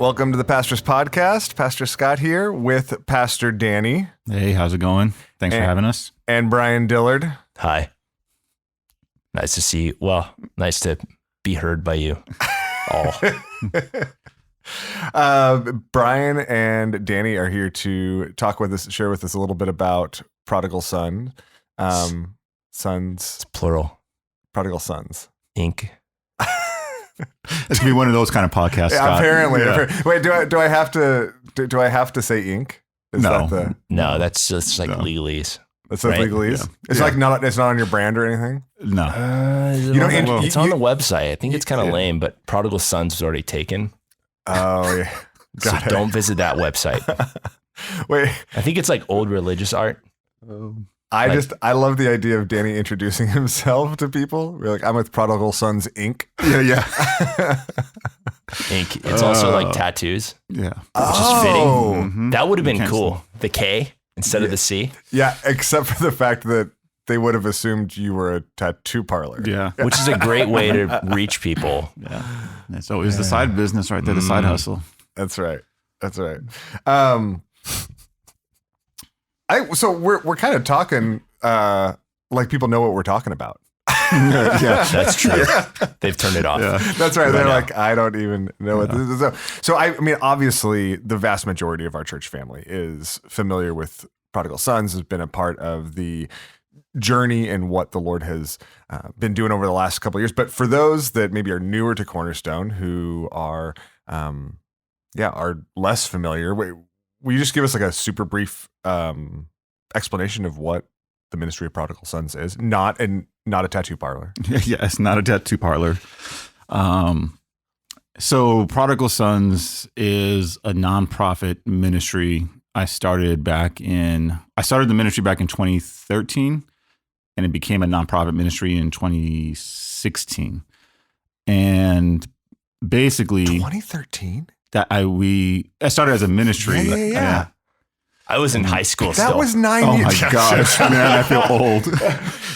Welcome to the Pastor's Podcast. Pastor Scott here with Pastor Danny. Hey, how's it going? Thanks for having us. And Brian Dillard. Hi. Nice to see you. Well, nice to be heard by you all. Brian and Danny are here to talk with us, share with us a little bit about Prodigal Son. Sons. It's plural. Prodigal Sons Inc. It's gonna be one of those kind of podcasts. Yeah, apparently. Wait, do I have to say Inc? No. That's just like legalese. That's like legalese. Yeah. It's like not. It's not on your brand or anything. No. It's on the website. I think it's kind of lame, but Prodigal Sons was already taken. Oh yeah. So don't visit that website. Wait. I think it's like old religious art. I love the idea of Danny introducing himself to people. We're like, I'm with Prodigal Sons Inc. Yeah. Inc. It's also like tattoos. Yeah. Which is fitting. Mm-hmm. That would have been cool. The K instead of the C. Yeah, except for the fact that they would have assumed you were a tattoo parlor. Yeah. Which is a great way to reach people. Yeah. It's always the side business right there, the side hustle. That's right. So we're kind of talking like people know what we're talking about. Yeah. That's true. They've turned it off. Yeah. That's right. They're like, I don't even know what this is. So I mean, obviously, the vast majority of our church family is familiar with Prodigal Sons, has been a part of the journey and what the Lord has been doing over the last couple of years. But for those that maybe are newer to Cornerstone, who are less familiar, will you just give us like a super brief explanation of what the ministry of Prodigal Sons is? Not a tattoo parlor. Yeah, it's not a tattoo parlor. So Prodigal Sons is a nonprofit ministry. I started the ministry back in 2013, and it became a nonprofit ministry in 2016. And basically 2013? I started as a ministry. Yeah. I was in high school still. That was 9 Oh years. my gosh, man, I feel old.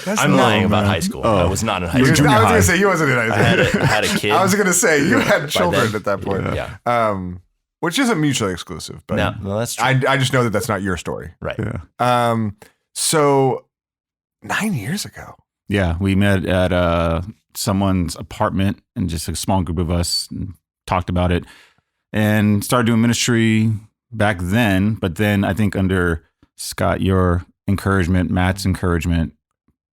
I'm lying about high school. I was not in high You were school. junior I was high. going to say you wasn't in high school. I had a kid. I was going to say you had children then. at that point. Yeah. Which isn't mutually exclusive, but No, that's true. I just know that that's not your story. Right. Yeah. So 9 years ago. Yeah, we met at someone's apartment, and just a small group of us and talked about it and started doing ministry back then. But then I think under Scott, your encouragement, Matt's encouragement,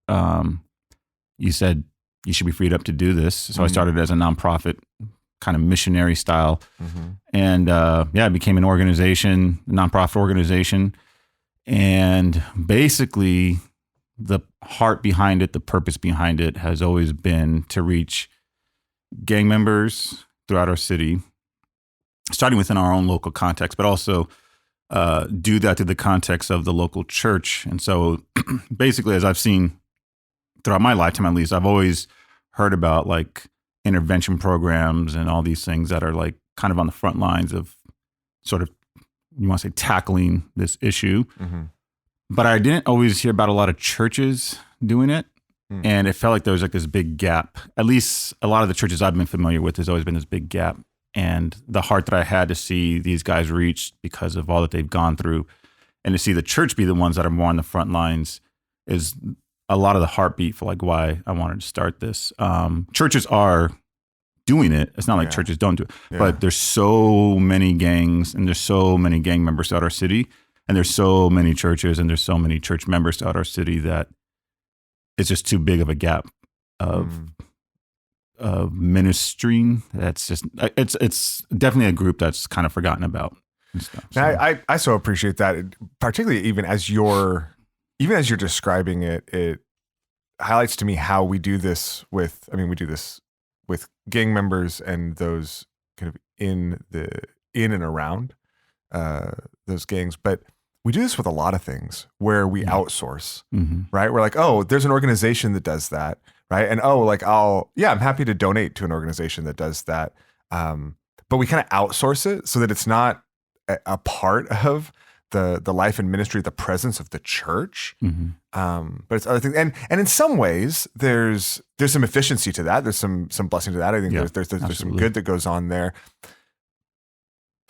you said you should be freed up to do this. So I started as a nonprofit, kind of missionary style. And it became an organization, a nonprofit organization. And basically the heart behind it, the purpose behind it has always been to reach gang members throughout our city, starting within our own local context, but also do that through the context of the local church. And so basically, as I've seen throughout my lifetime, at least, I've always heard about like intervention programs and all these things that are like kind of on the front lines of sort of, you want to say, tackling this issue. But I didn't always hear about a lot of churches doing it. And it felt like there was like this big gap. At least a lot of the churches I've been familiar with, there's always been this big gap. And the heart that I had to see these guys reached because of all that they've gone through, and to see the church be the ones that are more on the front lines, is a lot of the heartbeat for like why I wanted to start this. Churches are doing it. It's not like churches don't do it, but there's so many gangs and there's so many gang members throughout our city, and there's so many churches and there's so many church members throughout our city that it's just too big of a gap of ministering. That's just, it's definitely a group that's kind of forgotten about and stuff. So. I so appreciate that, particularly even as you're describing it, it highlights to me how we do this with gang members and those kind of in and around those gangs, but we do this with a lot of things where we outsource, right? We're like, oh, there's an organization that does that, right? And I'm happy to donate to an organization that does that. But we kind of outsource it so that it's not a part of the life and ministry, the presence of the church. But it's other things. And in some ways there's some efficiency to that. There's some blessing to that. I think there's some good that goes on there.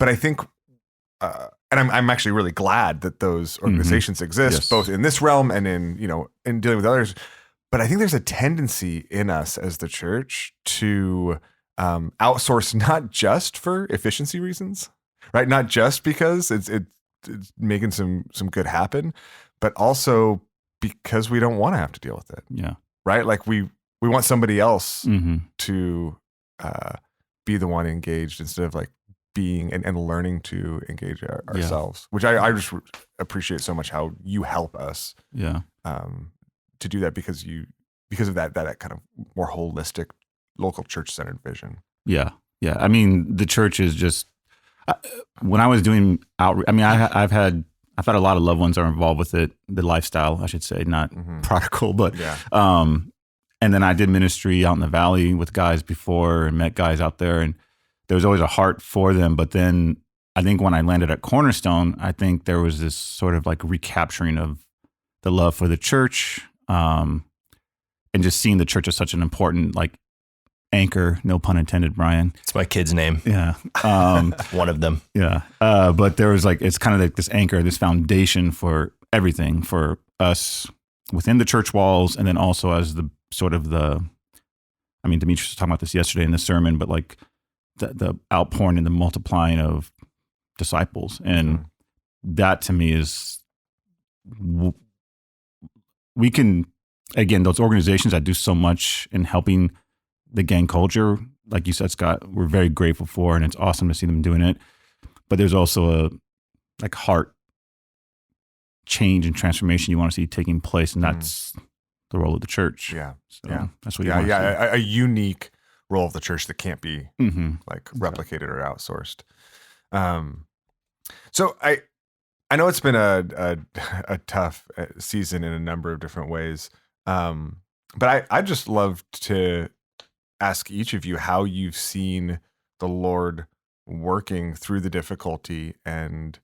but I think, and I'm actually really glad that those organizations exist, Yes. both in this realm and in, in dealing with others. But I think there's a tendency in us as the church to outsource, not just for efficiency reasons, right? Not just because it's making some good happen, but also because we don't want to have to deal with it. Yeah. Right. Like we want somebody else Mm-hmm. to be the one engaged instead of like being and learning to engage ourselves, which I just appreciate so much how you help us Yeah. to do that because of that kind of more holistic local church centered vision. Yeah. Yeah. I mean, the church is just, when I was doing outreach, I mean, I've had a lot of loved ones that are involved with it, the lifestyle, I should say, not prodigal, but, Yeah. and then I did ministry out in the valley with guys before and met guys out there, and there was always a heart for them. But then I think when I landed at Cornerstone, I think there was this sort of like recapturing of the love for the church, and just seeing the church as such an important like anchor, no pun intended, Brian. It's my kid's name. Yeah. One of them. Yeah. But there was like, it's kind of like this anchor, this foundation for everything for us within the church walls. And then also as the sort of I mean, Demetrius was talking about this yesterday in the sermon, but like the outpouring and the multiplying of disciples. And that to me is, we can, again, those organizations that do so much in helping the gang culture, like you said, Scott, we're very grateful for, and it's awesome to see them doing it. But there's also a like heart change and transformation you want to see taking place, and that's the role of the church. Yeah. So Yeah. that's what you want to see. A unique role of the church that can't be Mm-hmm. like replicated or outsourced. So I know it's been a tough season in a number of different ways. But I just love to ask each of you how you've seen the Lord working through the difficulty and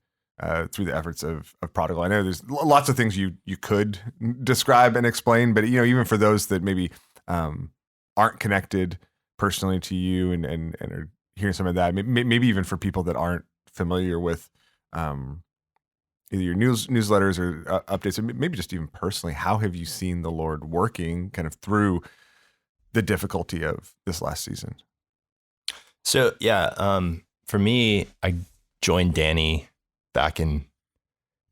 through the efforts of Prodigal. I know there's lots of things you could describe and explain, but even for those that maybe aren't connected personally to you and are hearing some of that, maybe even for people that aren't familiar with either your newsletters or updates, and maybe just even personally, how have you seen the Lord working kind of through the difficulty of this last season? So for me, I joined Danny back in,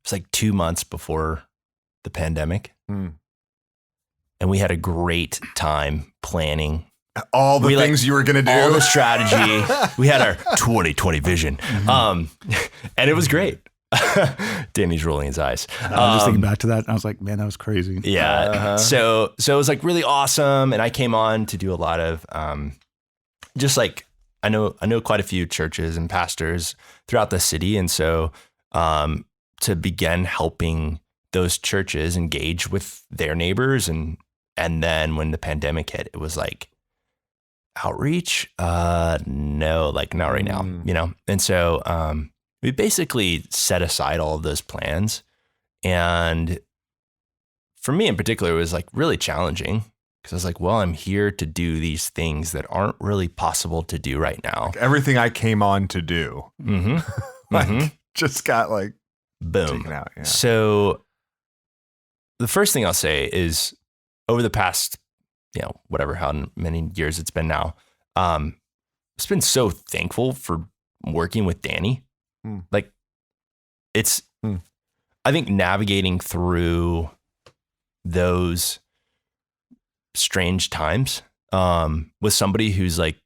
it's like 2 months before the pandemic. And we had a great time planning all the things you were going to do, all the strategy. We had our 2020 vision. And it was great. Danny's rolling his eyes. I was just thinking back to that. And I was like, man, that was crazy. Yeah. So it was like really awesome. And I came on to do a lot of, just like, I know quite a few churches and pastors throughout the city. And so, to begin helping those churches engage with their neighbors. And then when the pandemic hit, it was like, outreach? No, like not right now, And so, we basically set aside all of those plans. And for me in particular, it was like really challenging because I was like, well, I'm here to do these things that aren't really possible to do right now. Like everything I came on to do, just got like boom taken out. Yeah. So the first thing I'll say is over the past, whatever, how many years it's been now, I've been so thankful for working with Danny. Like it's, I think navigating through those strange times, with somebody who's like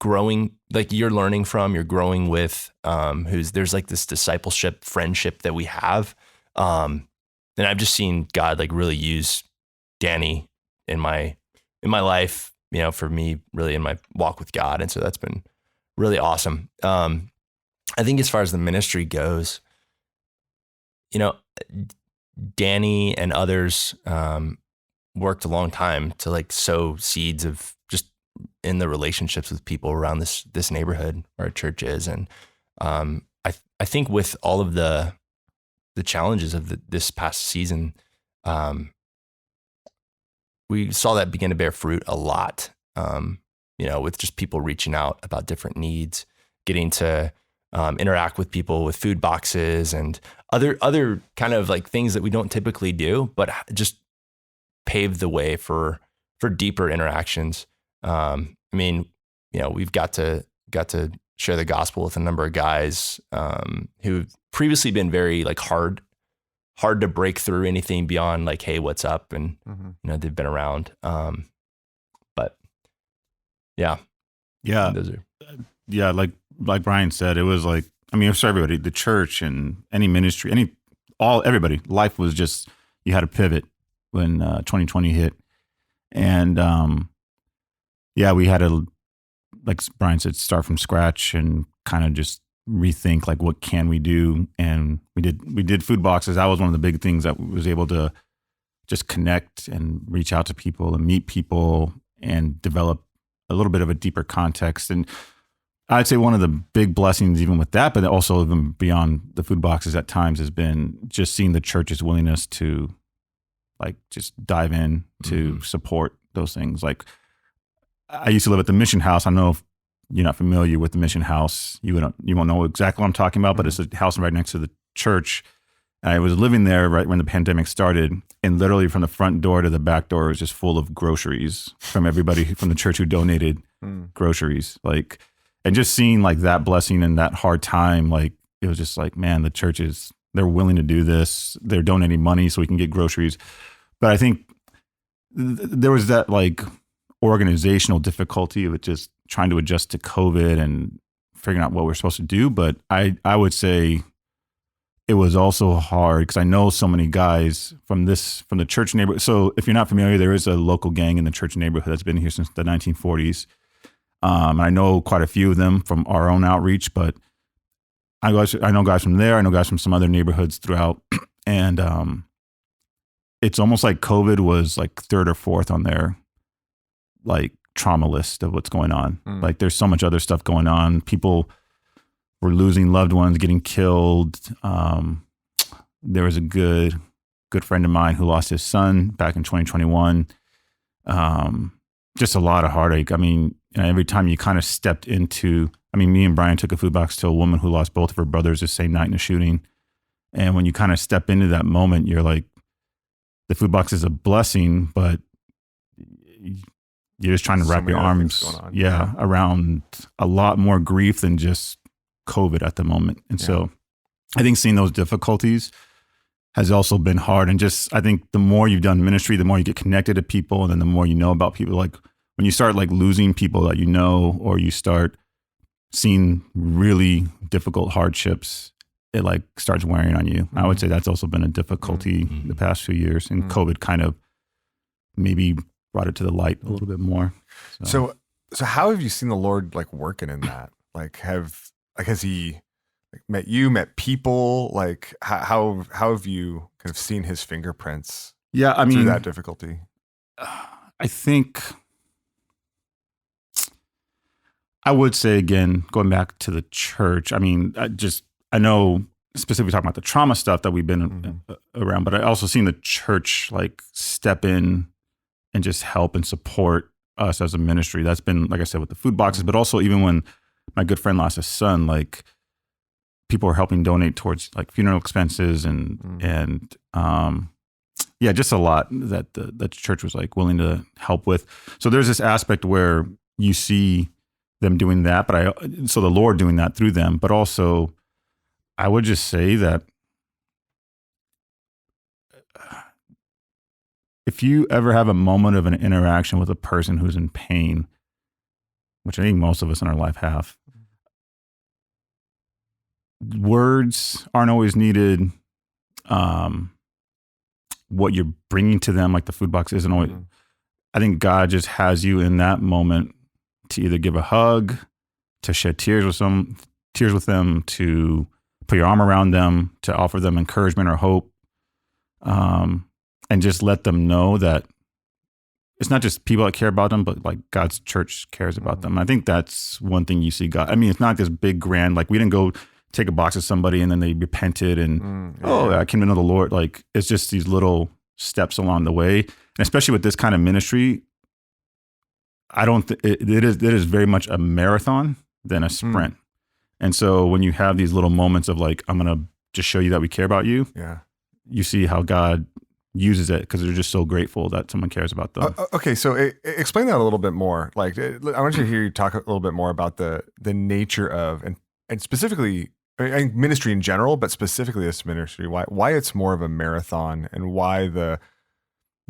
growing, like you're learning from, you're growing with, there's like this discipleship friendship that we have. And I've just seen God like really use Danny in my life, for me really in my walk with God. And so that's been really awesome. I think as far as the ministry goes, Danny and others worked a long time to like sow seeds of just in the relationships with people around this neighborhood where our church is. And I think with all of the challenges of this past season, we saw that begin to bear fruit a lot, with just people reaching out about different needs, getting to interact with people with food boxes and other kind of like things that we don't typically do, but just paved the way for deeper interactions. I mean, we've got to share the gospel with a number of guys who've previously been very like hard to break through anything beyond like, hey, what's up? And they've been around. But yeah. Those are, yeah. Like Brian said, it was like, I mean, it's for everybody, the church and any ministry, everybody, life was just, you had to pivot when 2020 hit. And we had to, like Brian said, start from scratch and kind of just rethink like, what can we do? And we did food boxes. That was one of the big things that was able to just connect and reach out to people and meet people and develop a little bit of a deeper context. And I'd say one of the big blessings even with that, but also even beyond the food boxes at times, has been just seeing the church's willingness to like just dive in to support those things. Like I used to live at the Mission House. I know if you're not familiar with the Mission House, you won't know exactly what I'm talking about, but it's a house right next to the church. I was living there right when the pandemic started, and literally from the front door to the back door was just full of groceries from everybody from the church who donated groceries. Like, and just seeing like that blessing in that hard time, like it was just like, man, the churches, they're willing to do this. They're donating money so we can get groceries. But I think there was that like organizational difficulty of it just trying to adjust to COVID and figuring out what we're supposed to do. But I would say it was also hard because I know so many guys from the church neighborhood. So if you're not familiar, there is a local gang in the church neighborhood that's been here since the 1940s. I know quite a few of them from our own outreach, but I know guys from there. I know guys from some other neighborhoods throughout. And it's almost like COVID was like third or fourth on their like trauma list of what's going on. Like there's so much other stuff going on. People were losing loved ones, getting killed. There was a good friend of mine who lost his son back in 2021. Just a lot of heartache. I mean, every time you kind of stepped into, I mean, me and Brian took a food box to a woman who lost both of her brothers the same night in a shooting. And when you kind of step into that moment, you're like, the food box is a blessing, but you're just trying to wrap your arms around a lot more grief than just COVID at the moment. And so I think seeing those difficulties has also been hard. And just, I think the more you've done ministry, the more you get connected to people, and then the more you know about people. Like when you start like losing people that you know, or you start seeing really difficult hardships, it like starts wearing on you. I would say that's also been a difficulty the past few years, and COVID kind of maybe brought it to the light a little bit more. So how have you seen the Lord like working in that? Has he like met people? Like how have you kind of seen his fingerprints? Yeah, I mean, through that difficulty. I think I would say, again, going back to the church, I mean, I know specifically talking about the trauma stuff that we've been around, but I also seen the church like step in and just help and support us as a ministry. That's been, like I said, with the food boxes, but also even when my good friend lost his son, like people were helping donate towards like funeral expenses and just a lot that the church was like willing to help with. So there's this aspect where you see them doing that, so the Lord doing that through them, but also I would just say that if you ever have a moment of an interaction with a person who's in pain, which I think most of us in our life have, words aren't always needed. What you're bringing to them, like the food box, isn't always. I think God just has you in that moment to either give a hug, to shed tears with them, to put your arm around them, to offer them encouragement or hope, and just let them know that it's not just people that care about them, but like God's church cares about them. I think that's one thing you see God. I mean, it's not this big grand, like we didn't go take a box of somebody and then they repented and, I came to know the Lord. Like it's just these little steps along the way. And especially with this kind of ministry, I don't, it is very much a marathon than a sprint. And so when you have these little moments of like, I'm going to just show you that we care about you, Yeah. you see how God uses it because they're just so grateful that someone cares about them. Okay, so explain that a little bit more. Like, I want you to hear you talk a little bit more about the nature of and specifically I think ministry in general, but specifically this ministry. Why it's more of a marathon, and why the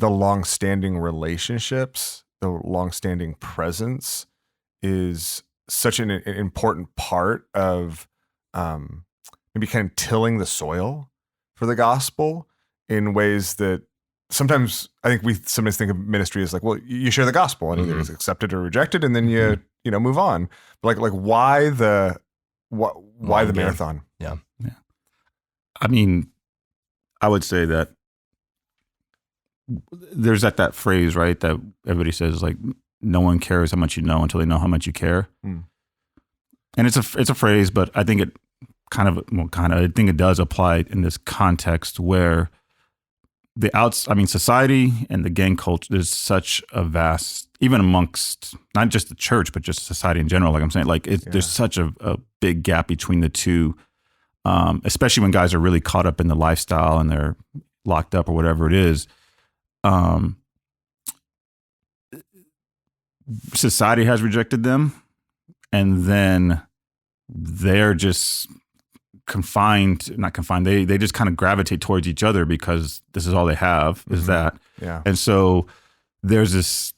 long-standing relationships, the long-standing presence, is such an important part of maybe kind of tilling the soil for the gospel in ways that sometimes I think we sometimes think of ministry as like, well, you share the gospel and either it's accepted or rejected, and then you move on. But like why the marathon? Yeah. I mean, I would say that there's that phrase, right, that everybody says, like, no one cares how much you know until they know how much you care. And it's a phrase, but I think it I think it does apply in this context where society and the gang culture, there's such a vast, even amongst not just the church, but just society in general. Like I'm saying, like there's such a big gap between the two, especially when guys are really caught up in the lifestyle and they're locked up or whatever it is. Society has rejected them, and then they're just not confined. They just kind of gravitate towards each other because this is all they have is that. Yeah. And so there's this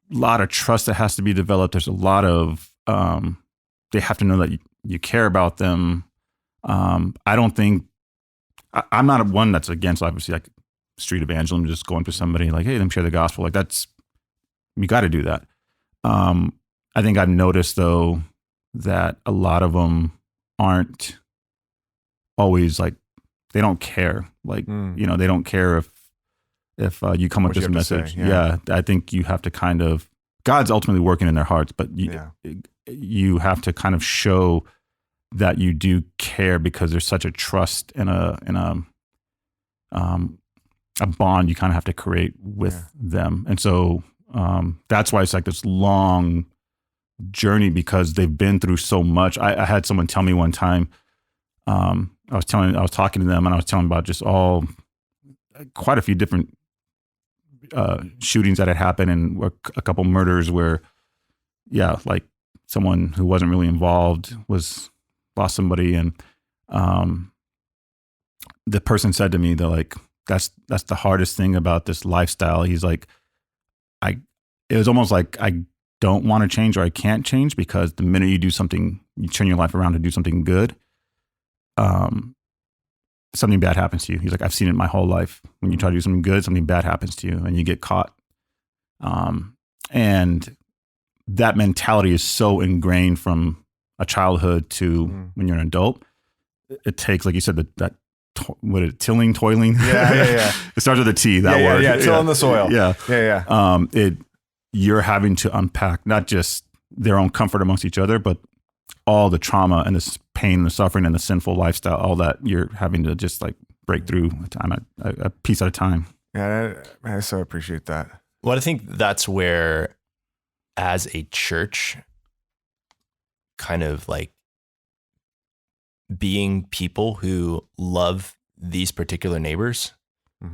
lot of trust that has to be developed. There's a lot of, they have to know that you care about them. I don't think, I'm not one that's against, obviously, like street evangelism, just going to somebody like, hey, let me share the gospel. Like you got to do that. I think I've noticed though that a lot of them aren't always like, they don't care. Like, they don't care if you come with this message. I think you have to kind of, God's ultimately working in their hearts, but you have to kind of show that you do care because there's such a trust and a bond you kind of have to create with them. And so that's why it's like this long journey, because they've been through so much. I had someone tell me one time, I was talking to them and I was telling them about just quite a few different shootings that had happened and a couple murders where, like someone who wasn't really involved lost somebody. And the person said to me, they're like, that's the hardest thing about this lifestyle. He's like, it was almost like I don't want to change or I can't change, because the minute you do something, you turn your life around to do something good, something bad happens to you. He's like, I've seen it my whole life. When you try to do something good, something bad happens to you and you get caught. And that mentality is so ingrained from a childhood to when you're an adult. It takes, like you said, toiling. Yeah. It starts with a T, that word. Yeah, tilling the soil. Yeah. You're having to unpack not just their own comfort amongst each other, but all the trauma and this pain and the suffering and the sinful lifestyle, all that you're having to just like break through a piece at a time. Yeah, I so appreciate that. Well, I think that's where, as a church, kind of like being people who love these particular neighbors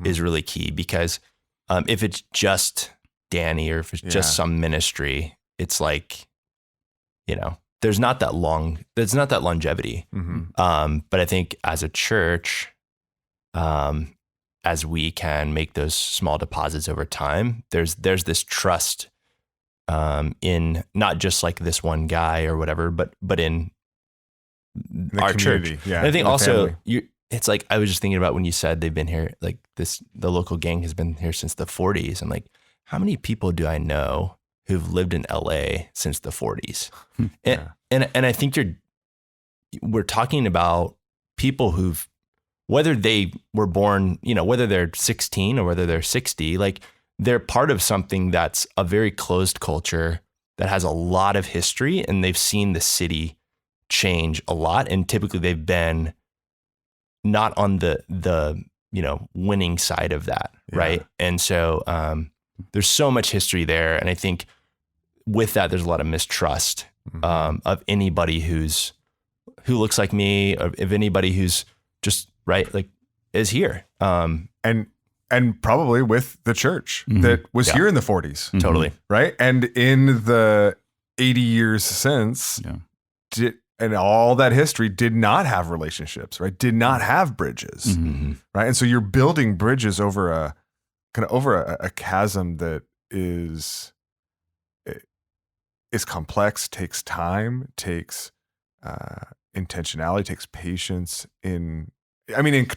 is really key, because if it's just Danny or if it's just some ministry, it's like, there's not that longevity. But I think as a church, as we can make those small deposits over time, there's this trust in not just like this one guy or whatever, but in our church. Yeah, and I think also it's like, I was just thinking about when you said they've been here, like the local gang has been here since the 40s. I'm like, how many people do I know who've lived in LA since the 40s? And I think we're talking about people who've, whether they were born, whether they're 16 or whether they're 60, like they're part of something that's a very closed culture that has a lot of history, and they've seen the city change a lot. And typically they've been not on the winning side of that. Right. And so, there's so much history there. And I think with that, there's a lot of mistrust of anybody who's who looks like me, if anybody who's just right, like is here. And probably with the church that was here in the 40s. Totally. Right. And in the 80 years since, and all that history did not have relationships, right? Did not have bridges. Right. And so you're building bridges over a chasm that is complex, takes time, takes intentionality, takes patience in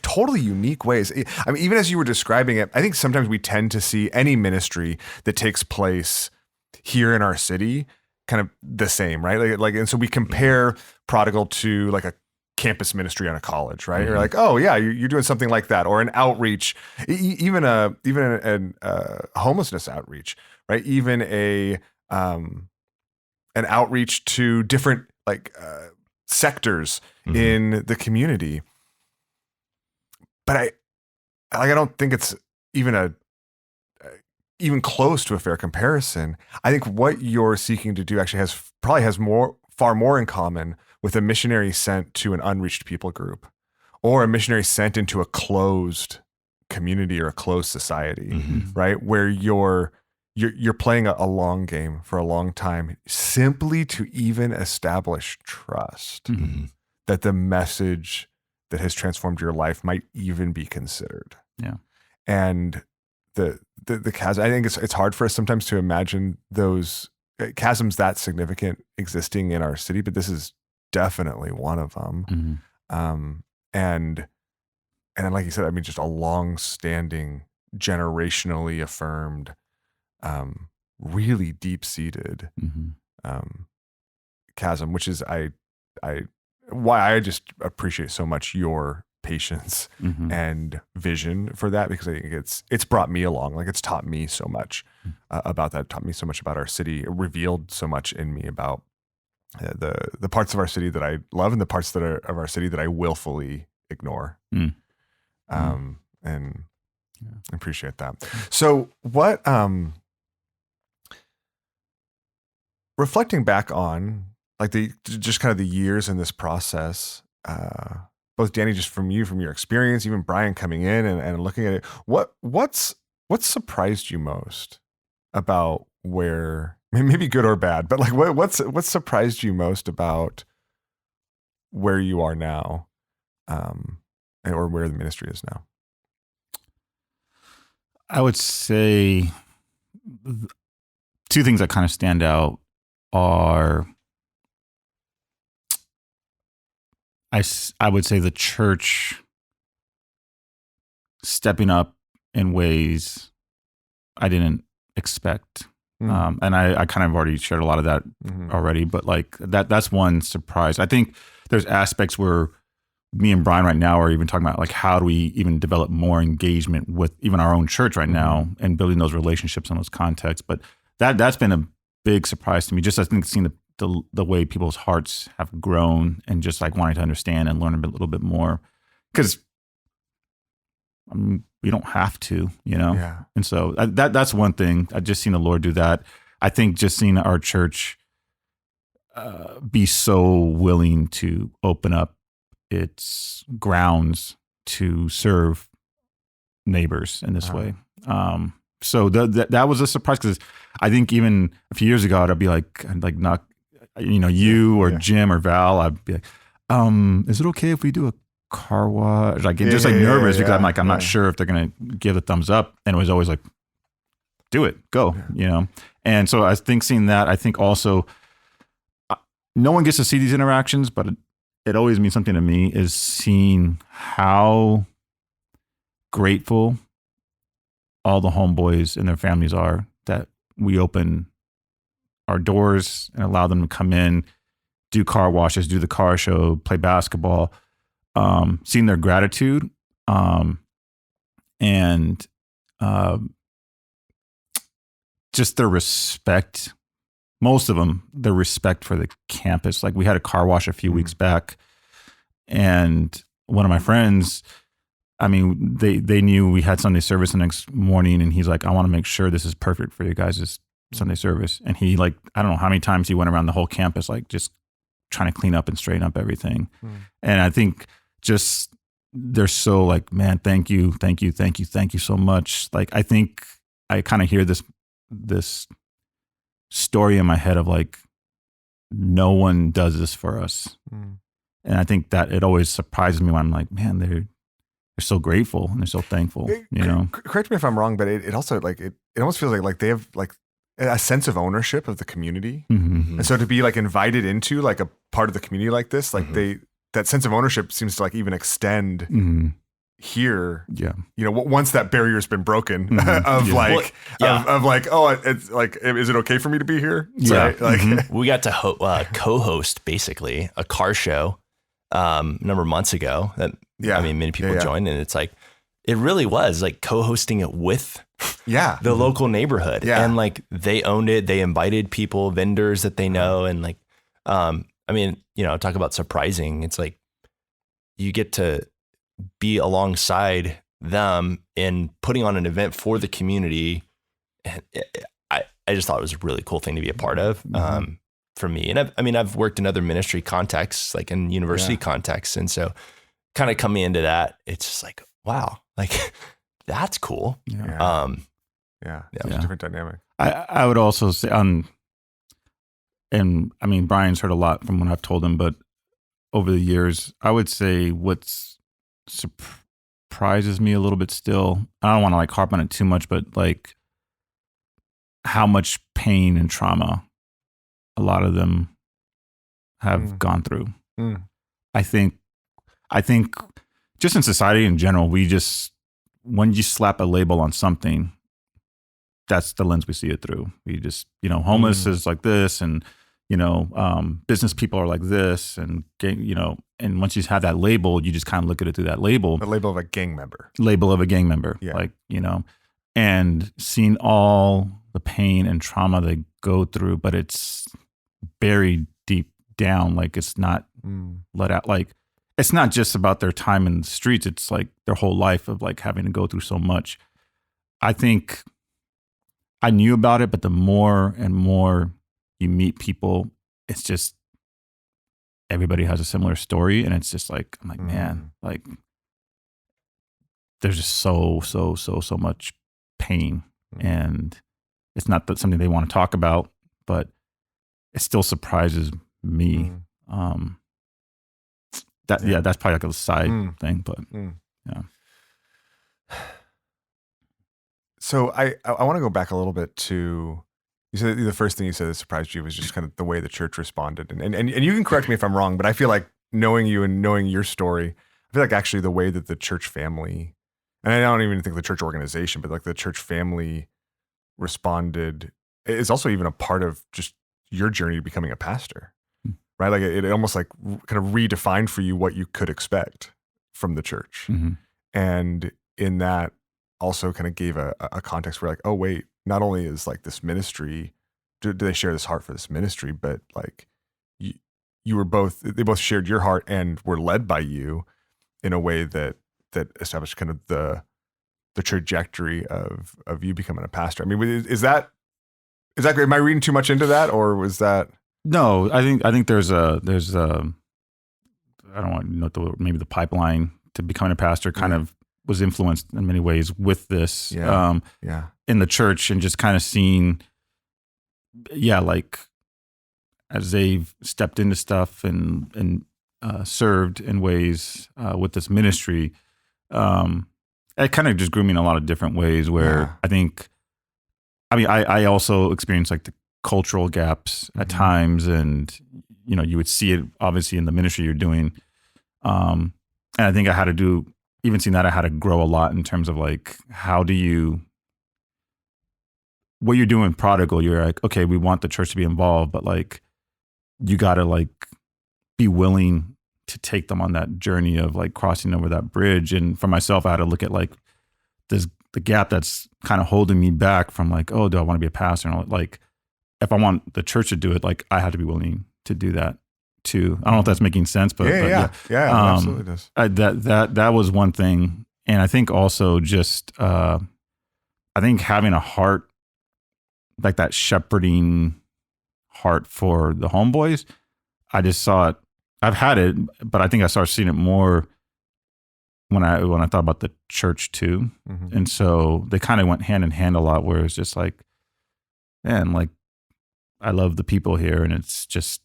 totally unique ways. I mean, even as you were describing it, I think sometimes we tend to see any ministry that takes place here in our city kind of the same, right? Like, and so we compare Prodigal to like a campus ministry on a college, right? You're like, oh yeah, you're doing something like that, or an outreach, even a homelessness outreach, right? Even an outreach to different sectors in the community. But I don't think it's even close to a fair comparison. I think what you're seeking to do actually has far more in common with a missionary sent to an unreached people group, or a missionary sent into a closed community or a closed society, right? Where you're playing a long game for a long time, simply to even establish trust that the message that has transformed your life might even be considered. Yeah. And the chasm, I think it's hard for us sometimes to imagine those chasms that significant existing in our city, but this is definitely one of them. And like you said, I mean, just a long-standing, generationally affirmed, really deep-seated chasm, which is why I just appreciate so much your patience and vision for that, because I think it's brought me along. Like, it's taught me so much about that. It taught me so much about our city. It revealed so much in me about the parts of our city that I love and the parts of our city that I willfully ignore. And I appreciate that. So what, reflecting back on like just kind of the years in this process, both Danny, just from your experience, even Brian coming in and looking at it, what's surprised you most about where, maybe good or bad, but like what's surprised you most about where you are now, or where the ministry is now? I would say two things that kind of stand out are, I would say the church stepping up in ways I didn't expect. And I kind of already shared a lot of that already, but like that's one surprise. I think there's aspects where me and Brian right now are even talking about like, how do we even develop more engagement with even our own church right now and building those relationships in those contexts. But that's been a big surprise to me. Just I think seeing the way people's hearts have grown and just like wanting to understand and learn a little bit more, because we don't have to, Yeah. And so that's one thing. I just seen the Lord do that. I think just seeing our church be so willing to open up its grounds to serve neighbors in this way. So that was a surprise, because I think even a few years ago I'd be like not, you or Jim or Val, I'd be like, is it okay if we do a car wash? Like, just nervous because I'm not sure if they're going to give a thumbs up. And it was always like, do it, go, And so I think seeing that, I think also no one gets to see these interactions, but it always means something to me, is seeing how grateful all the homeboys and their families are that we open our doors and allow them to come in, do car washes, do the car show, play basketball, seeing their gratitude, and just their respect. Most of them, their respect for the campus. Like, we had a car wash a few weeks back, and one of my friends, they knew we had Sunday service the next morning, and he's like, I want to make sure this is perfect for you guys' Sunday service. And he, like, I don't know how many times he went around the whole campus, like just trying to clean up and straighten up everything. And I think just they're so like, man, thank you so much. Like, I think I kind of hear this story in my head of like, no one does this for us. And I think that it always surprises me when I'm like, man, they're so grateful and they're so thankful, you know? Correct me if I'm wrong, but it also like, it almost feels like they have like a sense of ownership of the community. And so to be like invited into like a part of the community like this, like that sense of ownership seems to like even extend here. Yeah. You know, once that barrier's been broken of like, of like, oh, it's like, is it okay for me to be here? Yeah. Right? Like we got to co-host basically a car show a number of months ago that, I mean, many people joined, and it's like, it really was like co-hosting it with the local neighborhood. And like, they owned it. They invited people, vendors that they know. And like, I mean, you know, talk about surprising. It's like, you get to be alongside them in putting on an event for the community. And I just thought it was a really cool thing to be a part of. For me. And I've worked in other ministry contexts, like in university contexts. And so kind of coming into that, it's just like, wow, like that's cool. It's a different dynamic. I would also say and I mean, Brian's heard a lot from what I've told him, but over the years, I would say what's surprises me a little bit still, I don't want to like harp on it too much, but like how much pain and trauma a lot of them have gone through. I think just in society in general, we just, when you slap a label on something, that's the lens we see it through. We just, you know, homeless is like this, and, you know, business people are like this, and, you know, and once you have that label, you just kind of look at it through that label. The label of a gang member. Yeah. Like, you know, and seeing all the pain and trauma they go through, but it's buried deep down. Like, it's not let out. Like, it's not just about their time in the streets. It's like their whole life of like having to go through so much. I think I knew about it, but the more and more you meet people, it's just everybody has a similar story. And it's just like, I'm like, man, like there's just so much pain. And it's not that something they want to talk about, but it still surprises me. That's probably like a side thing, but yeah. So I want to go back a little bit to, you said the first thing you said that surprised you was just kind of the way the church responded. And you can correct me if I'm wrong, but I feel like knowing you and knowing your story, I feel like actually the way that the church family, and I don't even think the church organization, but like the church family responded is also even a part of just your journey to becoming a pastor, right? Like it almost like kind of redefined for you what you could expect from the church. And in that also kind of gave a context where like, oh wait, not only is like this ministry, do they share this heart for this ministry, but like you were they both shared your heart and were led by you in a way that established kind of the trajectory of you becoming a pastor. I mean, is that great? Am I reading too much into that, or was that? No, I think there's I don't want to know maybe the pipeline to becoming a pastor kind of was influenced in many ways with this in the church, and just kind of seeing, like as they've stepped into stuff and served in ways with this ministry, it kind of just grew me in a lot of different ways where I also experienced like the cultural gaps at times, and you know, you would see it obviously in the ministry you're doing. And I think I had to grow a lot in terms of like, what you're doing Prodigal, you're like, okay, we want the church to be involved, but like, you got to like be willing to take them on that journey of like crossing over that bridge. And for myself, I had to look at like the gap that's kind of holding me back from like, oh, do I want to be a pastor? And like, if I want the church to do it, like I had to be willing to do that too. I don't know if that's making sense, but absolutely does. That was one thing. And I think also just, I think having a heart, like that shepherding heart for the homeboys, I just saw it. I've had it, but I think I started seeing it more when I thought about the church too. Mhm. And so they kind of went hand in hand a lot, where it's just like, man, like I love the people here, and it's just,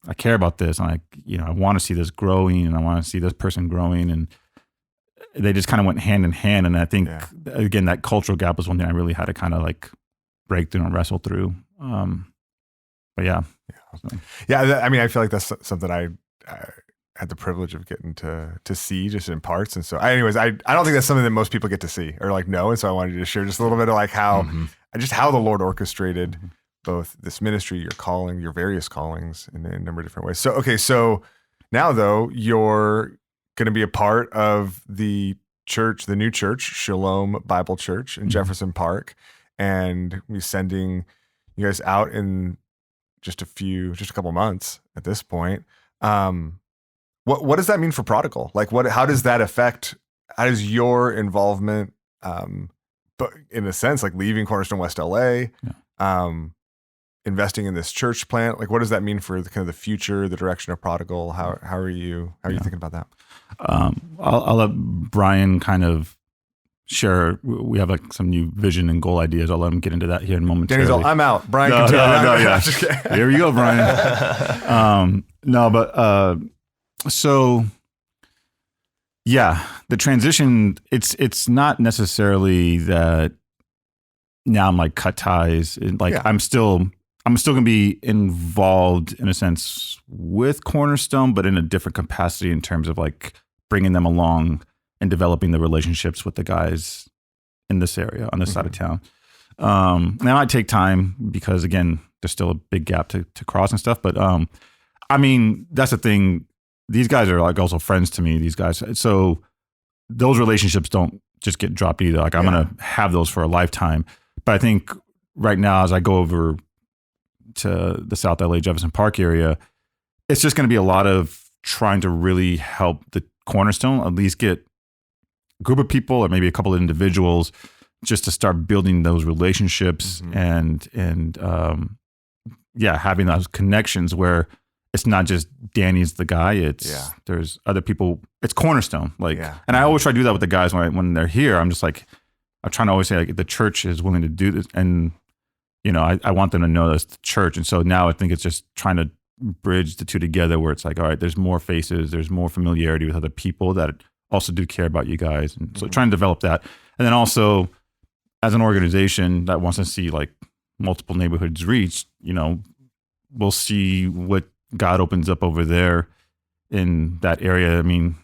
I care about this. And I want to see this growing, and I want to see this person growing, and they just kind of went hand in hand. And I think again, that cultural gap was one thing I really had to kind of like break through and wrestle through. But yeah. I mean, I feel like that's something I had the privilege of getting to see just in parts. And so anyways, I don't think that's something that most people get to see or like know. And so I wanted you to share just a little bit of like how the Lord orchestrated both this ministry, your calling, your various callings in a number of different ways. So now though, you're going to be a part of the church, the new church, Shalom Bible Church in Jefferson Park. And we're sending you guys out in just a couple months at this point. What does that mean for Prodigal? Like how does that affect, how does your involvement, but in a sense, like leaving Cornerstone West LA, investing in this church plant, like what does that mean for the kind of the future, the direction of Prodigal? How are you thinking about that? I'll let Brian kind of share. We have like some new vision and goal ideas. I'll let him get into that here in momentarily. Danny's all, I'm out. Brian, Here you go, Brian. So yeah, the transition, it's not necessarily that now I'm like cut ties. I'm still going to be involved in a sense with Cornerstone, but in a different capacity in terms of like bringing them along and developing the relationships with the guys in this area on this side of town. That might take time because again, there's still a big gap to cross and stuff. But I mean, that's the thing. These guys are like also friends to me, these guys. So those relationships don't just get dropped either. Like I'm going to have those for a lifetime. But I think right now, as I go over to the South LA Jefferson Park area, it's just going to be a lot of trying to really help the Cornerstone, at least get a group of people or maybe a couple of individuals just to start building those relationships and having those connections where it's not just Danny's the guy. It's there's other people. It's Cornerstone. And I always try to do that with the guys when they're here. I'm just like, I'm trying to always say like the church is willing to do this, and I want them to know that's the church. And so now I think it's just trying to bridge the two together, where it's like, all right, there's more faces, there's more familiarity with other people that also do care about you guys, and so trying to develop that, and then also as an organization that wants to see like multiple neighborhoods reached, we'll see what God opens up over there in that area. I mean,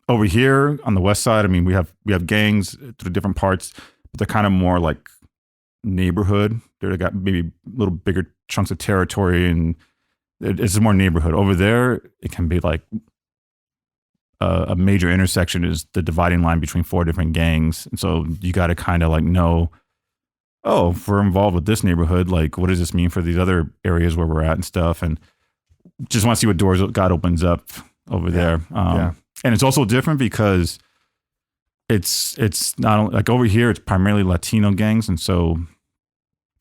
over here on the west side, I mean, we have gangs through different parts, but they're kind of more like neighborhood. They got maybe little bigger chunks of territory, and it's more neighborhood. Over there, it can be like a major intersection is the dividing line between 4 different gangs. And so you got to kind of like know, oh, if we're involved with this neighborhood, like what does this mean for these other areas where we're at and stuff? And just want to see what doors God opens up over there. And it's also different because it's not like over here, it's primarily Latino gangs. And so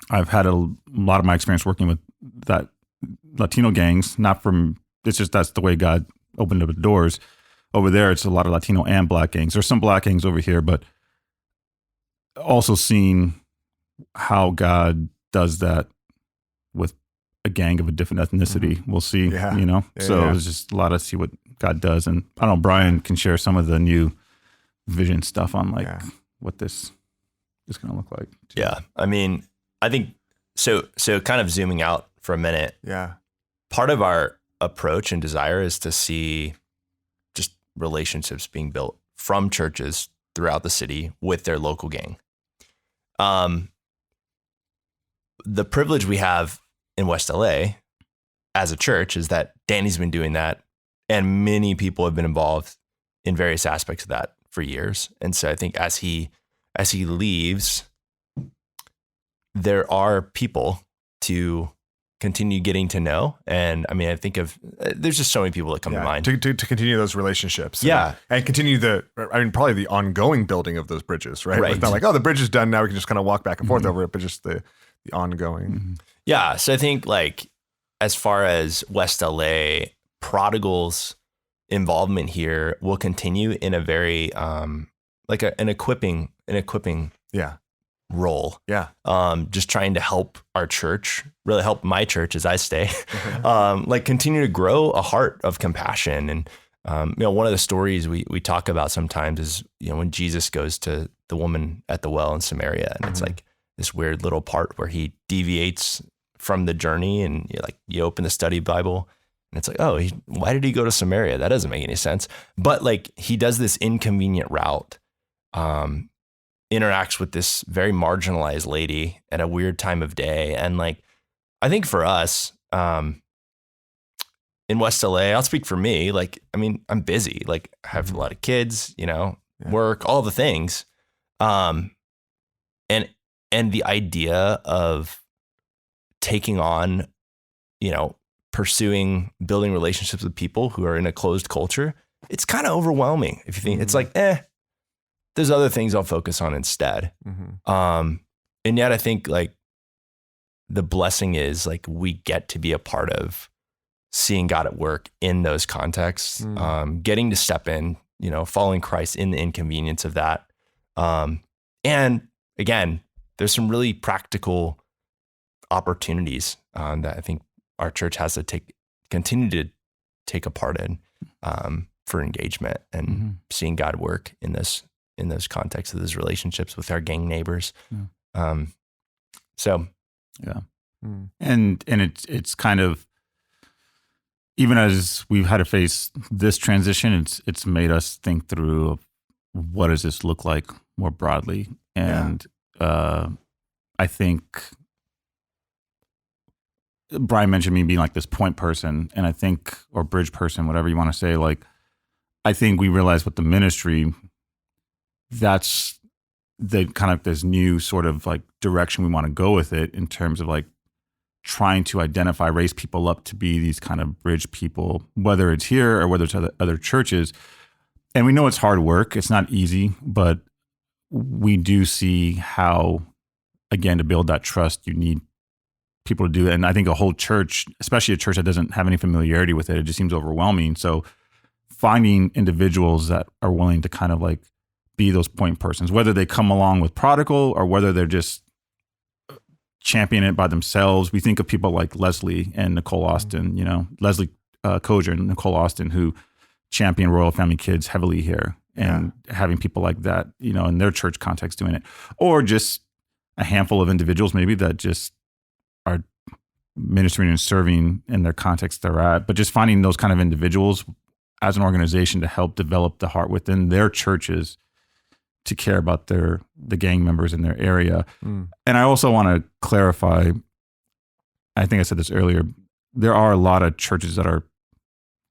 I've had a lot of my experience working with that Latino gangs, it's just that's the way God opened up the doors. Over there, it's a lot of Latino and Black gangs. There's some Black gangs over here, but also seeing how God does that with a gang of a different ethnicity. We'll see, It's just a lot to see what God does. And I don't know, Brian can share some of the new vision stuff on what this is going to look like. Yeah. I mean, I think so kind of zooming out for a minute. Yeah. Part of our approach and desire is to see just relationships being built from churches throughout the city with their local gang. The privilege we have in West LA as a church is that Danny's been doing that, and many people have been involved in various aspects of that for years. And so I think as he leaves, there are people to continue getting to know. And I mean, I think there's just so many people that come to mind. To continue those relationships. Yeah. And continue probably the ongoing building of those bridges, right? It's not like, oh, the bridge is done now, we can just kind of walk back and forth over it, but just the ongoing. Yeah. So I think like as far as West LA, Prodigal's involvement here will continue in a very like an equipping Yeah. role. Yeah. Just trying to help our church, really help my church as I stay, like continue to grow a heart of compassion. And one of the stories we talk about sometimes is, when Jesus goes to the woman at the well in Samaria, and it's like this weird little part where he deviates from the journey, and you open the study Bible and it's like, oh, why did he go to Samaria? That doesn't make any sense. But like he does this inconvenient route, interacts with this very marginalized lady at a weird time of day. And like, I think for us, in West LA, I'll speak for me. Like, I mean, I'm busy, like I have a lot of kids, work, all the things. And the idea of taking on, pursuing, building relationships with people who are in a closed culture, it's kind of overwhelming. If you think it's like, there's other things I'll focus on instead. And yet I think like the blessing is like we get to be a part of seeing God at work in those contexts, getting to step in, following Christ in the inconvenience of that. And again, there's some really practical opportunities that I think our church has to continue to take a part in for engagement and seeing God work in those contexts of those relationships with our gang neighbors. So, yeah. And it's kind of, even as we've had to face this transition, it's made us think through what does this look like more broadly. And I think Brian mentioned me being like this point person, and I think, or bridge person, whatever you want to say, like, I think we realized with the ministry, that's the kind of this new sort of like direction we want to go with it, in terms of like trying to identify, raise people up to be these kind of bridge people, whether it's here or whether it's other churches. And we know it's hard work. It's not easy, but we do see how, again, to build that trust, you need people to do it. And I think a whole church, especially a church that doesn't have any familiarity with it, it just seems overwhelming. So finding individuals that are willing to kind of like be those point persons, whether they come along with Prodigal or whether they're just champion it by themselves. We think of people like Leslie and Nicole Austin, Leslie Koger and Nicole Austin, who champion Royal Family Kids heavily here, and having people like that, in their church context doing it, or just a handful of individuals maybe that just are ministering and serving in their context they're at, but just finding those kind of individuals as an organization to help develop the heart within their churches to care about the gang members in their area. And I also want to clarify, I think I said this earlier, there are a lot of churches that are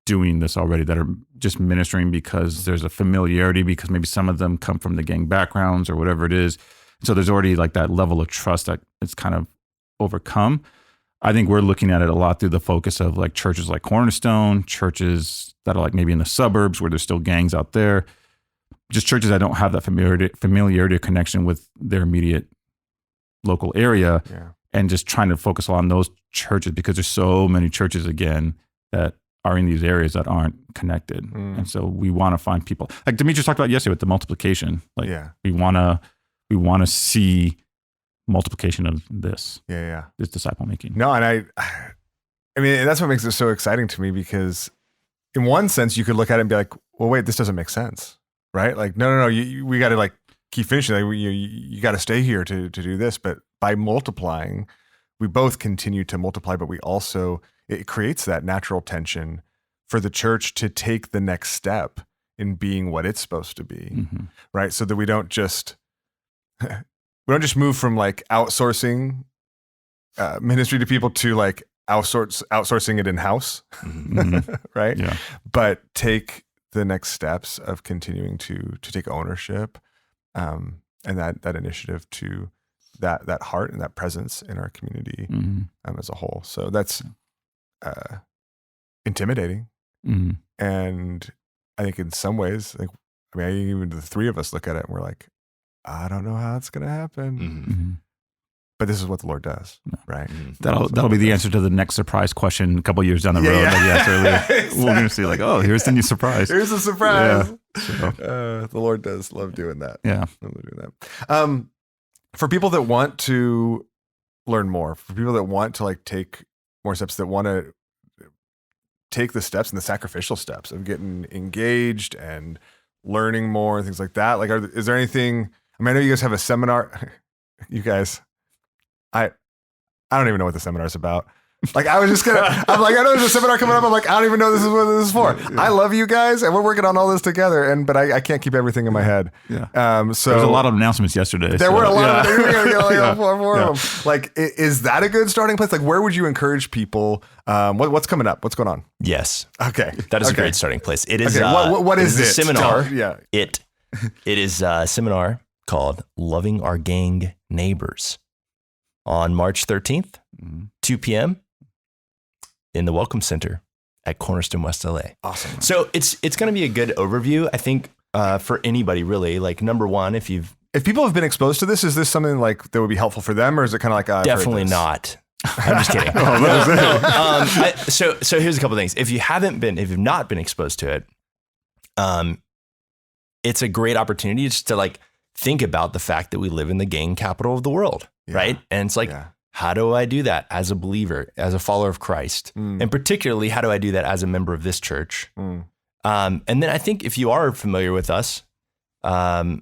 doing this already, that are just ministering because there's a familiarity, because maybe some of them come from the gang backgrounds or whatever it is. So there's already like that level of trust that it's kind of overcome. I think we're looking at it a lot through the focus of like churches like Cornerstone, churches that are like maybe in the suburbs where there's still gangs out there, just churches that don't have that familiarity or connection with their immediate local area, and just trying to focus on those churches, because there's so many churches, again, that are in these areas that aren't connected. And so we want to find people, like Demetrius talked about yesterday with the multiplication. Like we want to see multiplication of this. This disciple making. No, and I mean, that's what makes it so exciting to me, because in one sense you could look at it and be like, well, wait, this doesn't make sense, right? Like, no, we got to like keep finishing. Like, you got to stay here to do this. But by multiplying, we both continue to multiply, but we also, it creates that natural tension for the church to take the next step in being what it's supposed to be, right? So that we don't just move from like outsourcing ministry to people to like outsourcing it in-house, right? Yeah. But take the next steps of continuing to take ownership, and that initiative to that heart and that presence in our community as a whole. So that's intimidating, and I think in some ways, like, I mean, even the three of us look at it and we're like, I don't know how it's going to happen. but this is what the Lord does, right? That'll be the answer to the next surprise question a couple of years down the road. Yeah. Like you asked earlier. Exactly. We're going to see like, oh, here's the new surprise. Here's a surprise. Yeah. So, The Lord does love doing that. yeah. Love doing that. For people that want to learn more, for people that want to like take more steps, that want to take the steps and the sacrificial steps of getting engaged and learning more and things like that. Like, is there anything? I mean, I know you guys have a seminar. You guys, I don't even know what the seminar is about. Like, I'm like, I know there's a seminar coming up. I'm like, I don't even know this is what this is for. Yeah. I love you guys, and we're working on all this together. But I can't keep everything in my head. Yeah. So there was a lot of announcements yesterday. there were a lot of Yeah. four of them. Like, is that a good starting place? Like, where would you encourage people? What's coming up? What's going on? Yes. Okay, That is okay. a great starting place. It is. Okay, what is it? it? A seminar. Yeah. It is a seminar called Loving Our Gang Neighbors on March 13th, 2 p.m. in the Welcome Center at Cornerstone, West LA. Awesome. So it's going to be a good overview, I think, for anybody really. Like, number one, if people have been exposed to this, is this something like that would be helpful for them, or is it kind of like definitely not. I'm just kidding. So here's a couple of things. If you've not been exposed to it, it's a great opportunity just to like think about the fact that we live in the gang capital of the world, right? And it's like, how do I do that as a believer, as a follower of Christ? And particularly, how do I do that as a member of this church? And then I think if you are familiar with us, we're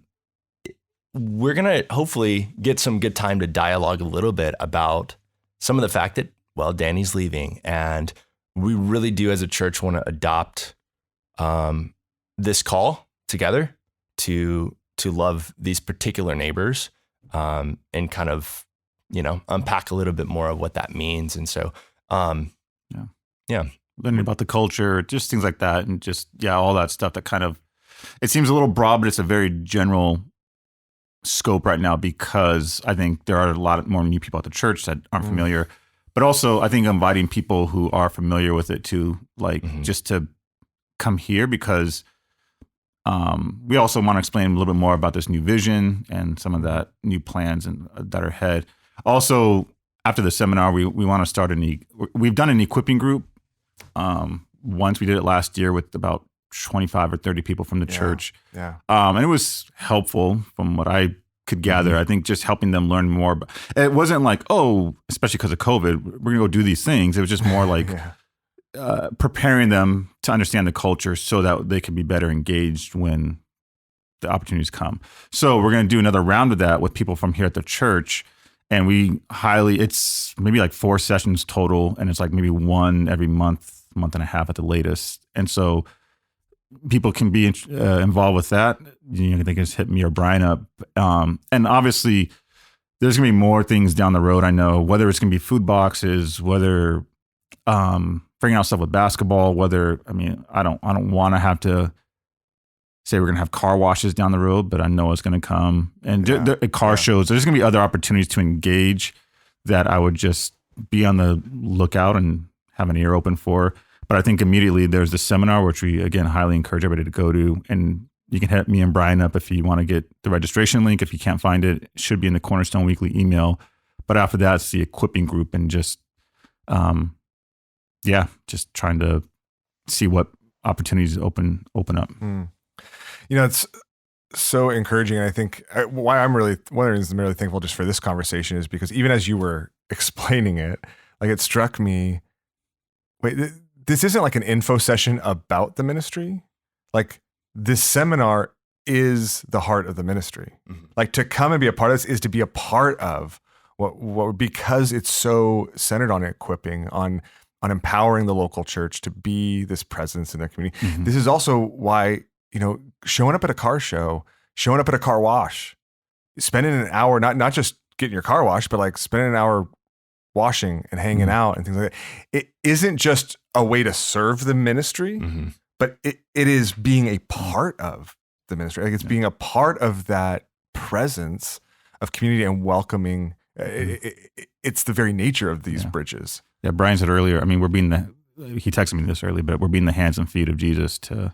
going to hopefully get some good time to dialogue a little bit about some of the fact that, well, Danny's leaving, and we really do as a church want to adopt this call together to love these particular neighbors, and kind of, unpack a little bit more of what that means. And so, learning about the culture, just things like that. And just, all that stuff that kind of, it seems a little broad, but it's a very general scope right now, because I think there are a lot more new people at the church that aren't familiar, but also I think inviting people who are familiar with it to just to come here, because we also want to explain a little bit more about this new vision and some of that new plans and that are ahead. Also, after the seminar, we want to start we've done an equipping group. Once we did it last year with about 25 or 30 people from the church. Yeah. And it was helpful from what I could gather. I think just helping them learn more. It wasn't like, especially because of COVID, we're going to go do these things. It was just more like preparing them to understand the culture so that they can be better engaged when the opportunities come. So we're going to do another round of that with people from here at the church. And it's maybe like 4 sessions total. And it's like maybe one every month and a half at the latest. And so people can be involved with that. They can just hit me or Brian up. And obviously there's going to be more things down the road. I know, whether it's going to be food boxes, whether figuring out stuff with basketball, I don't want to have to say we're going to have car washes down the road, but I know it's going to come. And car shows, there's going to be other opportunities to engage that I would just be on the lookout and have an ear open for. But I think immediately there's the seminar, which we, again, highly encourage everybody to go to. And you can hit me and Brian up if you want to get the registration link. If you can't find it, it should be in the Cornerstone Weekly email. But after that, it's the equipping group, and just, just trying to see what opportunities open up. It's so encouraging. And I think one of the reasons I'm really thankful just for this conversation is because even as you were explaining it, like, it struck me, wait, this isn't like an info session about the ministry. Like, this seminar is the heart of the ministry. Like, to come and be a part of this is to be a part of what because it's so centered on equipping, on empowering the local church to be this presence in their community. This is also why, showing up at a car show, showing up at a car wash, spending an hour, not just getting your car washed, but like spending an hour washing and hanging out and things like that. It isn't just a way to serve the ministry, but it is being a part of the ministry. Like, it's being a part of that presence of community and welcoming. It's the very nature of these bridges. Yeah, Brian said earlier, he texted me this earlier, but we're being the hands and feet of Jesus to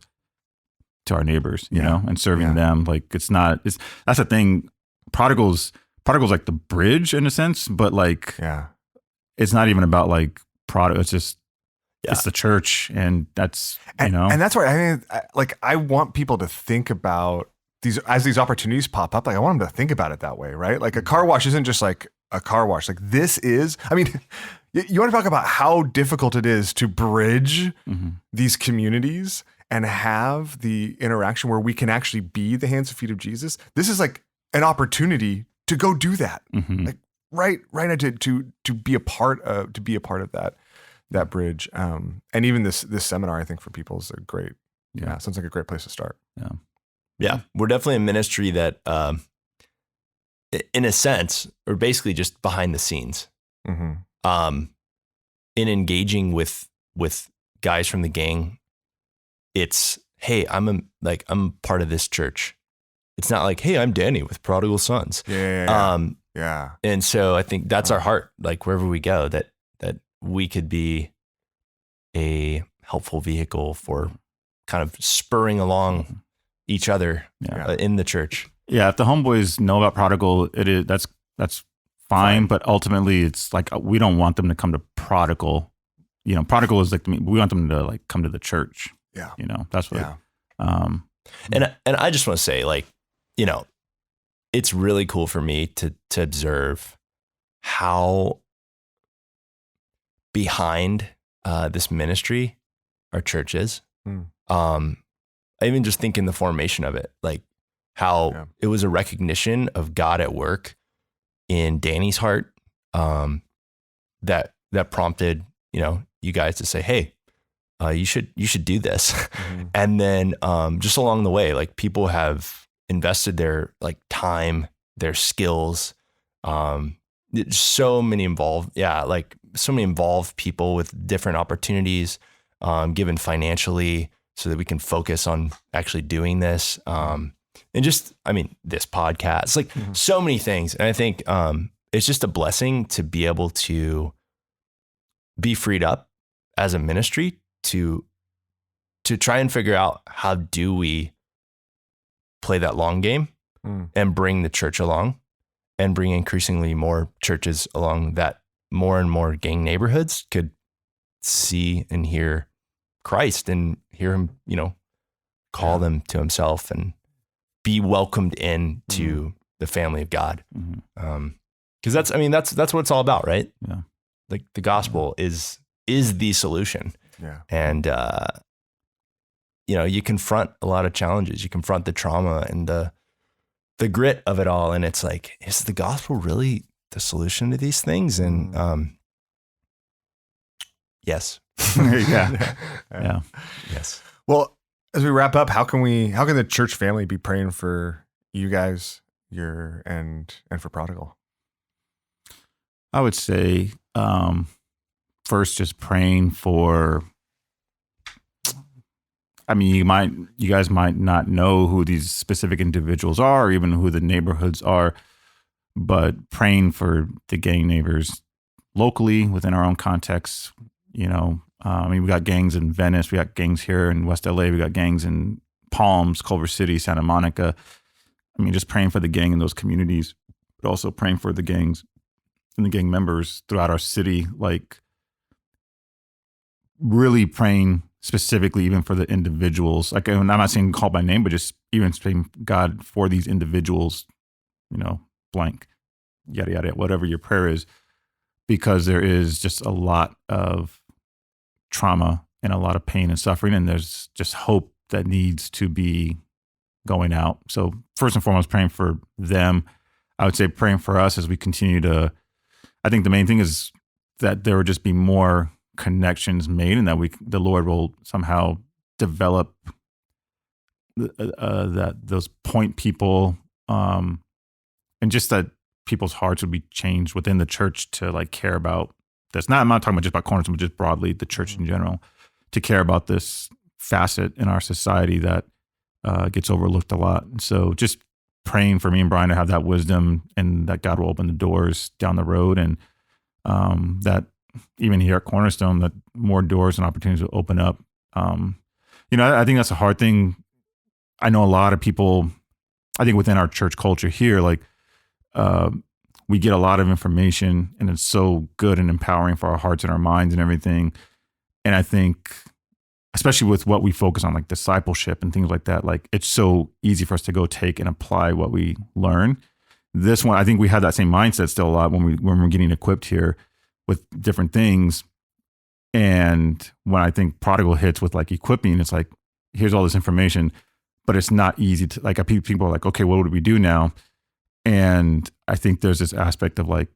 our neighbors, you know, and serving them. Like, that's the thing. Prodigal Prodigal's like the bridge in a sense, but like it's not even about like product. It's just it's the church, and that's and that's why I mean, like I want people to think about these as these opportunities pop up. Like I want them to think about it that way, right? Like a car wash isn't just like a car wash. Like this is. I mean, you want to talk about how difficult it is to bridge these communities and have the interaction where we can actually be the hands and feet of Jesus. This is like an opportunity to go do that, like right to be a part of that bridge. And even this seminar, I think for people is a great, sounds like a great place to start. Yeah, we're definitely a ministry that, in a sense, are basically just behind the scenes. In engaging with guys from the gang, it's, hey, I'm part of this church. It's not like, hey, I'm Danny with Prodigal Sons. Yeah. And so I think that's our heart, like wherever we go, that we could be a helpful vehicle for kind of spurring along each other in the church. Yeah. If the homeboys know about Prodigal, that's fine. But ultimately it's like, we don't want them to come to Prodigal. You know, Prodigal is like, we want them to like come to the church. Yeah. You know, that's what, and I just want to say, like, you know, it's really cool for me to observe how behind this ministry our church is. I even just think in the formation of it, like how it was a recognition of God at work in Danny's heart, that prompted, you know, you guys to say, hey, you should do this. And then just along the way, like people have invested their like time, their skills, so many involved people with different opportunities, given financially so that we can focus on actually doing this. And just, I mean, this podcast, like so many things. And I think it's just a blessing to be able to be freed up as a ministry to try and figure out how do we play that long game and bring the church along and bring increasingly more churches along, that more and more gang neighborhoods could see and hear Christ and hear him, you know, call them to himself and be welcomed into the family of God. Cause that's what it's all about, right? Yeah. Like the gospel is the solution. Yeah. And, you know, you confront a lot of challenges. You confront the trauma and the grit of it all. And it's like, is the gospel really the solution to these things? And, yes. Yeah. Yes. Well, as we wrap up, how can the church family be praying for you guys, and for Prodigal? I would say, first, just praying for, I mean, you guys might not know who these specific individuals are, or even who the neighborhoods are, but praying for the gang neighbors locally within our own context. You know, I mean, we got gangs in Venice, we got gangs here in West LA, we got gangs in Palms, Culver City, Santa Monica. I mean, just praying for the gang in those communities, but also praying for the gangs and the gang members throughout our city, like really praying specifically even for the individuals. Like, I'm not saying call by name, but just even praying, God, for these individuals, you know, blank, yada, yada, whatever your prayer is, because there is just a lot of trauma and a lot of pain and suffering, and there's just hope that needs to be going out. So first and foremost, praying for them. I would say praying for us as we continue to, I think the main thing is that there would just be more connections made, and that the Lord will somehow develop that those point people, and just that people's hearts would be changed within the church to like care about this. I'm not talking about just about Cornerstone, but just broadly the church in general, to care about this facet in our society that gets overlooked a lot. And so just praying for me and Brian to have that wisdom, and that God will open the doors down the road, and that even here at Cornerstone, that more doors and opportunities will open up. You know, I think that's a hard thing. I know a lot of people, I think within our church culture here, like we get a lot of information, and it's so good and empowering for our hearts and our minds and everything. And I think, especially with what we focus on, like discipleship and things like that, like it's so easy for us to go take and apply what we learn. This one, I think we had that same mindset still a lot when we're getting equipped here with different things. And when I think Prodigal hits with like equipping, it's like, here's all this information, but it's not easy to, like, people are like, okay, what would we do now? And I think there's this aspect of like,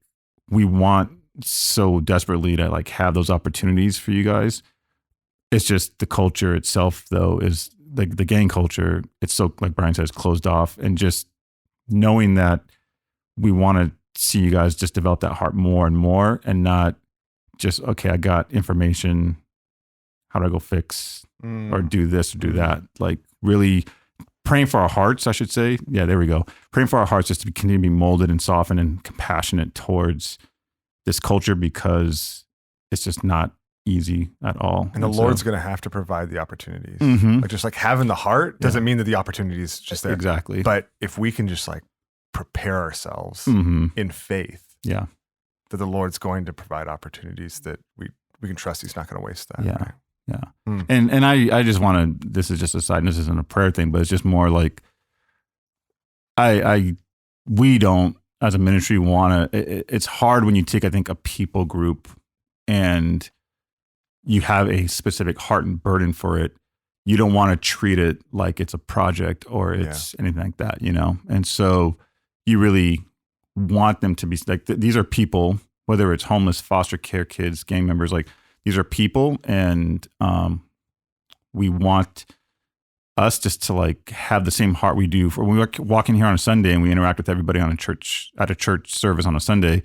we want so desperately to like have those opportunities for you guys. It's just the culture itself though is like the gang culture. It's so, like Brian says, closed off, and just knowing that we want to see you guys just develop that heart more and more, and not just, okay, I got information. How do I go fix or do this or do that? Like really praying for our hearts, I should say. Yeah, there we go. Praying for our hearts just to continue to be molded and softened and compassionate towards this culture, because it's just not easy at all. And the Lord's going to have to provide the opportunities. Like just like having the heart doesn't mean that the opportunity is just there. Exactly. But if we can just like prepare ourselves in faith, yeah, that the Lord's going to provide opportunities that we can trust He's not going to waste that. Yeah. Right? Yeah. And I just want to, this is just a side, this isn't a prayer thing, but it's just more like, we don't as a ministry want to, it's hard when you take, I think, a people group and you have a specific heart and burden for it. You don't want to treat it like it's a project or it's anything like that, you know? And so you really want them to be like, these are people, whether it's homeless, foster care kids, gang members, like these are people. And we want us just to like have the same heart we do for when we walk in here on a Sunday and we interact with everybody on at a church service on a Sunday.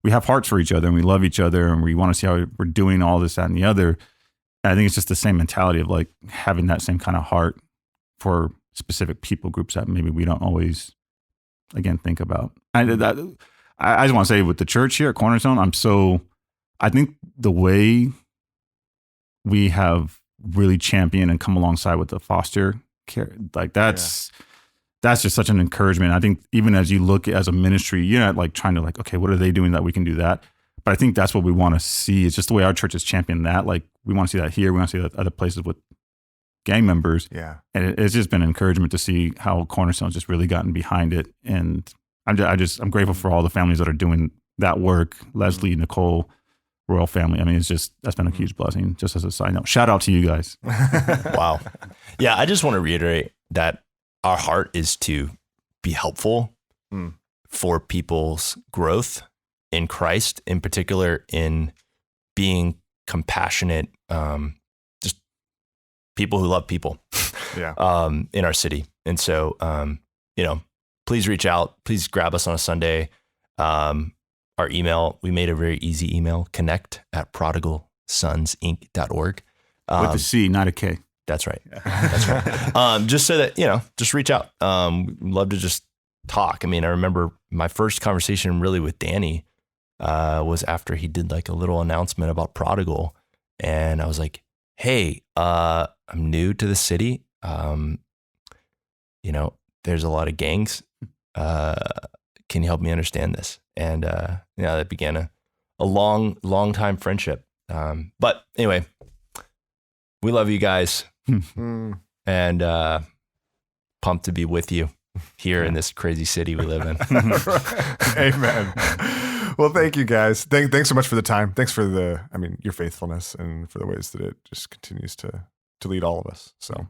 We have hearts for each other and we love each other and we want to see how we're doing all this, that, and the other. And I think it's just the same mentality of like having that same kind of heart for specific people groups that maybe we don't always, again, think about. I just want to say with the church here at Cornerstone, I think the way we have really championed and come alongside with the foster care, like that's just such an encouragement. I think even as you look as a ministry, you're not like trying to like, okay, what are they doing that we can do that? But I think that's what we want to see. It's just the way our church has championed that. Like we want to see that here. We want to see that other places with gang members. Yeah. And it's just been an encouragement to see how Cornerstone's just really gotten behind it. And I'm grateful for all the families that are doing that work. Leslie, Nicole, Royal family. I mean, that's been a huge blessing, just as a side note. Shout out to you guys. Wow. Yeah. I just want to reiterate that our heart is to be helpful for people's growth in Christ, in particular in being compassionate, just people who love people in our city. And so, please reach out, please grab us on a Sunday. Our email, we made a very easy email, connect@prodigalsonsinc.org. With a C, not a K. That's right. That's right. Just so that, just reach out. We'd love to just talk. I mean, I remember my first conversation really with Danny was after he did like a little announcement about Prodigal. And I was like, hey, I'm new to the city. There's a lot of gangs. Can you help me understand this? And that began a long time friendship. But anyway, we love you guys and pumped to be with you here in this crazy city we live in. Amen. Well, thank you guys. Thanks so much for the time. Thanks for your faithfulness and for the ways that it just continues to lead all of us. So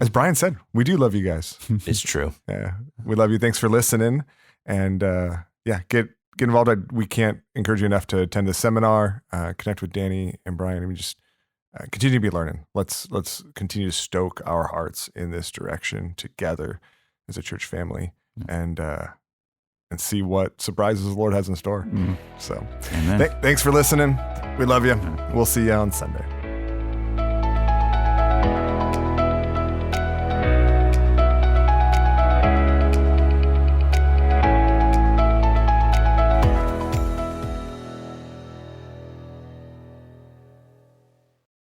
as Brian said, we do love you guys. It's true. Yeah, we love you. Thanks for listening. And get involved. We can't encourage you enough to attend the seminar, connect with Danny and Brian. I mean, just continue to be learning. Let's continue to stoke our hearts in this direction together as a church family, and see what surprises the Lord has in store. So, thanks for listening. We love you. We'll see you on Sunday.